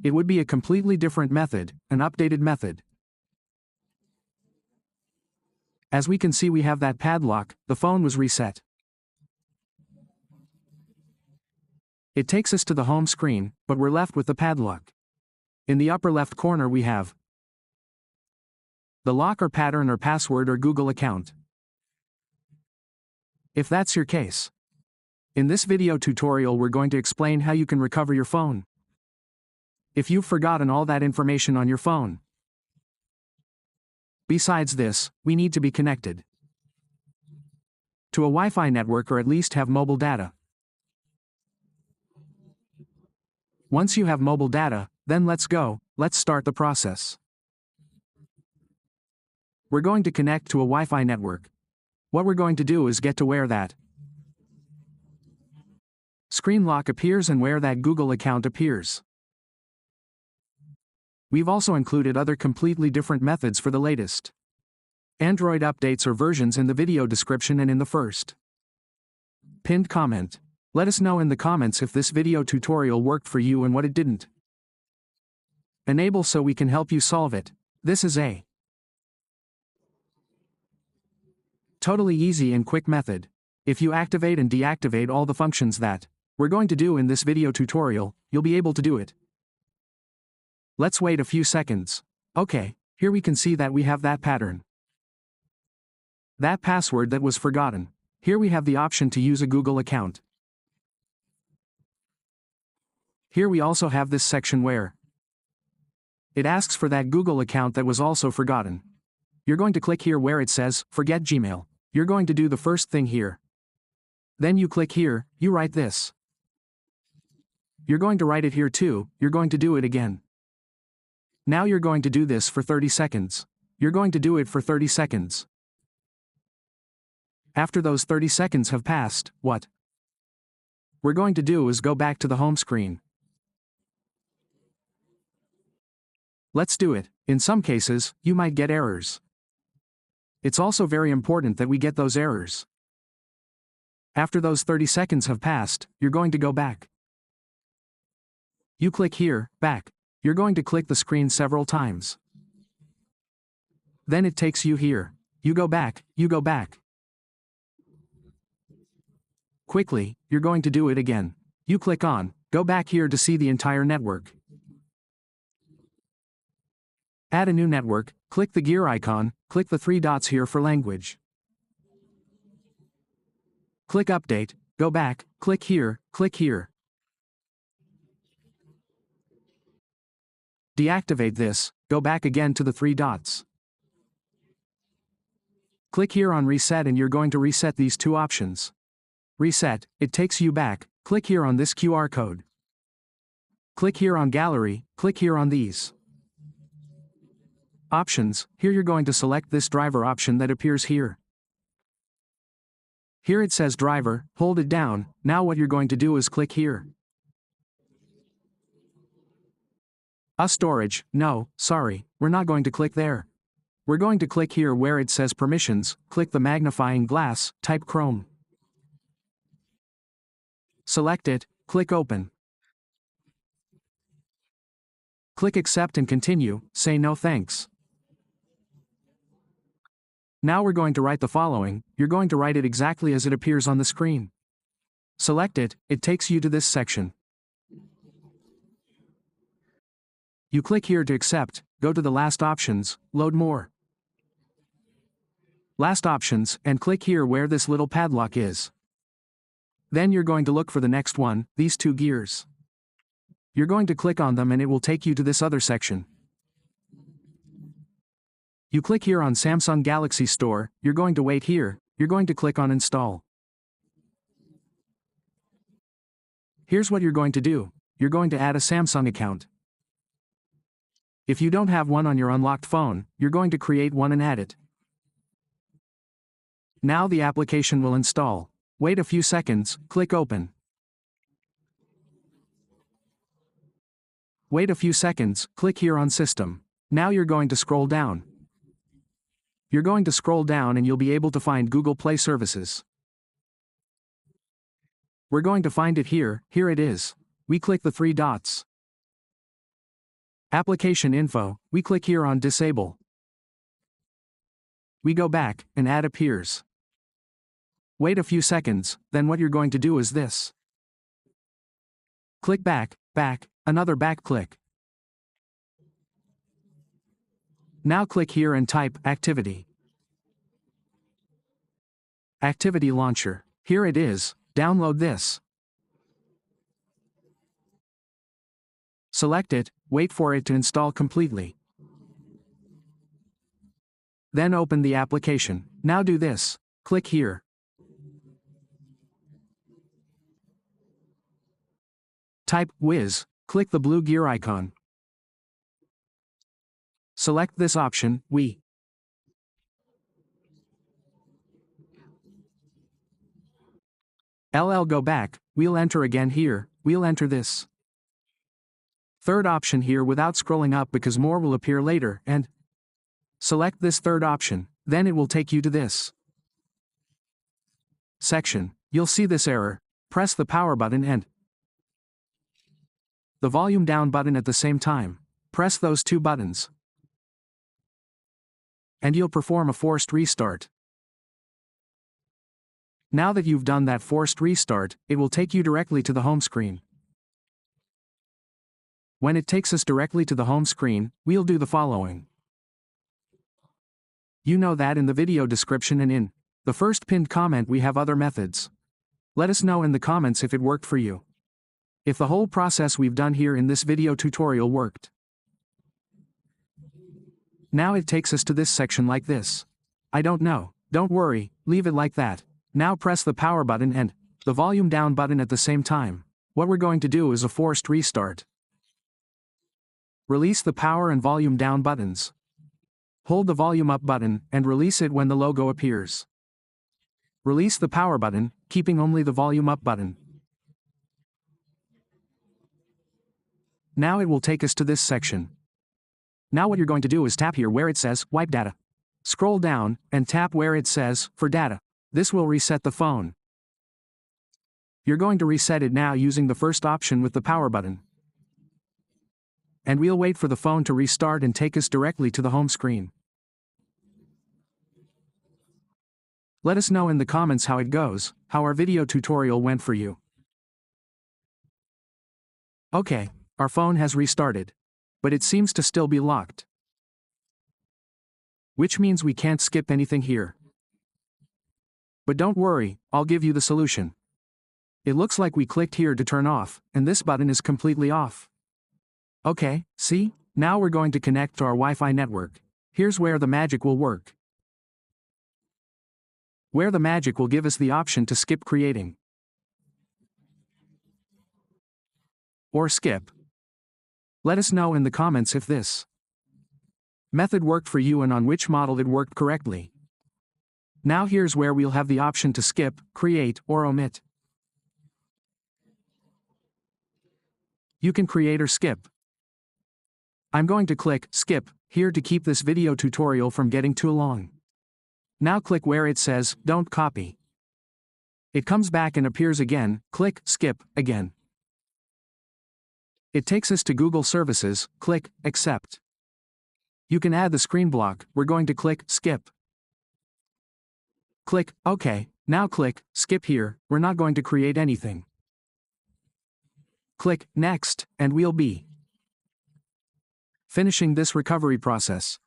It would be a completely different method, an updated method. As we can see, we have that padlock, the phone was reset. It takes us to the home screen, but we're left with the padlock. In the upper left corner we have the lock or pattern or password or Google account. If that's your case, in this video tutorial we're going to explain how you can recover your phone if you've forgotten all that information on your phone. Besides this, we need to be connected to a Wi-Fi network or at least have mobile data. Once you have mobile data, then let's start the process. We're going to connect to a Wi-Fi network. What we're going to do is get to where that screen lock appears and where that Google account appears. We've also included other completely different methods for the latest Android updates or versions in the video description and in the first pinned comment. Let us know in the comments if this video tutorial worked for you and what it didn't enable so we can help you solve it. This is a totally easy and quick method. If you activate and deactivate all the functions that we're going to do in this video tutorial, you'll be able to do it. Let's wait a few seconds. Okay, here we can see that we have that pattern, that password that was forgotten. Here we have the option to use a Google account. Here we also have this section where it asks for that Google account that was also forgotten. You're going to click here where it says, Forget Gmail. You're going to do the first thing here. Then you click here, you write this. You're going to write it here too, you're going to do it again. Now you're going to do this for 30 seconds. You're going to do it for 30 seconds. After those 30 seconds have passed, what we're going to do is go back to the home screen. Let's do it. In some cases, you might get errors. It's also very important that we get those errors. After those 30 seconds have passed, you're going to go back. You click here, back. You're going to click the screen several times. Then it takes you here. You go back, you go back. Quickly, you're going to do it again. You click on, go back here to see the entire network. Add a new network, click the gear icon, click the 3 dots here for language. Click update, go back, click here, click here. Deactivate this, go back again to the 3 dots. Click here on reset and you're going to reset these two options. Reset, it takes you back, click here on this QR code. Click here on gallery, click here on these options. Here you're going to select this driver option that appears here. Here it says driver, hold it down. Now what you're going to do is click here. Storage, no, sorry, we're not going to click there. We're going to click here where it says permissions, click the magnifying glass, type Chrome. Select it, click open. Click accept and continue, say no thanks. Now we're going to write the following, you're going to write it exactly as it appears on the screen. Select it, it takes you to this section. You click here to accept, go to the last options, load more. Last options, and click here where this little padlock is. Then you're going to look for the next one, these 2 gears. You're going to click on them and it will take you to this other section. You click here on Samsung Galaxy Store, you're going to wait here, you're going to click on Install. Here's what you're going to do, you're going to add a Samsung account. If you don't have one on your unlocked phone, you're going to create one and add it. Now the application will install. Wait a few seconds, click open. Wait a few seconds, click here on System. Now you're going to scroll down. You're going to scroll down and you'll be able to find Google Play Services. We're going to find it here, here it is. We click the 3 dots. Application info, we click here on Disable. We go back, and Ad appears. Wait a few seconds, then what you're going to do is this. Click back, another back click. Now click here and type Activity. Activity Launcher. Here it is, download this. Select it, wait for it to install completely. Then open the application. Now do this. Click here. Type Wiz, click the blue gear icon. Select this option, We. Go back, we'll enter again here, we'll enter this. Third option here without scrolling up because more will appear later, and select this third option, then it will take you to this section. You'll see this error. Press the power button and the volume down button at the same time. Press those two buttons, and you'll perform a forced restart. Now that you've done that forced restart, it will take you directly to the home screen. When it takes us directly to the home screen, we'll do the following. You know that in the video description and in the first pinned comment we have other methods. Let us know in the comments if it worked for you. If the whole process we've done here in this video tutorial worked. Now it takes us to this section like this. I don't know, don't worry, leave it like that. Now press the power button and the volume down button at the same time. What we're going to do is a forced restart. Release the power and volume down buttons. Hold the volume up button and release it when the logo appears. Release the power button, keeping only the volume up button. Now it will take us to this section. Now what you're going to do is tap here where it says Wipe Data. Scroll down and tap where it says For Data. This will reset the phone. You're going to reset it now using the first option with the power button. And we'll wait for the phone to restart and take us directly to the home screen. Let us know in the comments how it goes, how our video tutorial went for you. Okay, our phone has restarted. But it seems to still be locked. Which means we can't skip anything here. But don't worry, I'll give you the solution. It looks like we clicked here to turn off, and this button is completely off. Okay, see? Now we're going to connect to our Wi-Fi network. Here's where the magic will work. Where the magic will give us the option to skip creating. Or skip. Let us know in the comments if this method worked for you and on which model it worked correctly. Now here's where we'll have the option to skip, create, or omit. You can create or skip. I'm going to click Skip here to keep this video tutorial from getting too long. Now click where it says Don't copy. It comes back and appears again, click Skip again. It takes us to Google Services, click Accept. You can add the screen block, we're going to click Skip. Click OK, now click Skip here, we're not going to create anything. Click Next, and we'll be finishing this recovery process.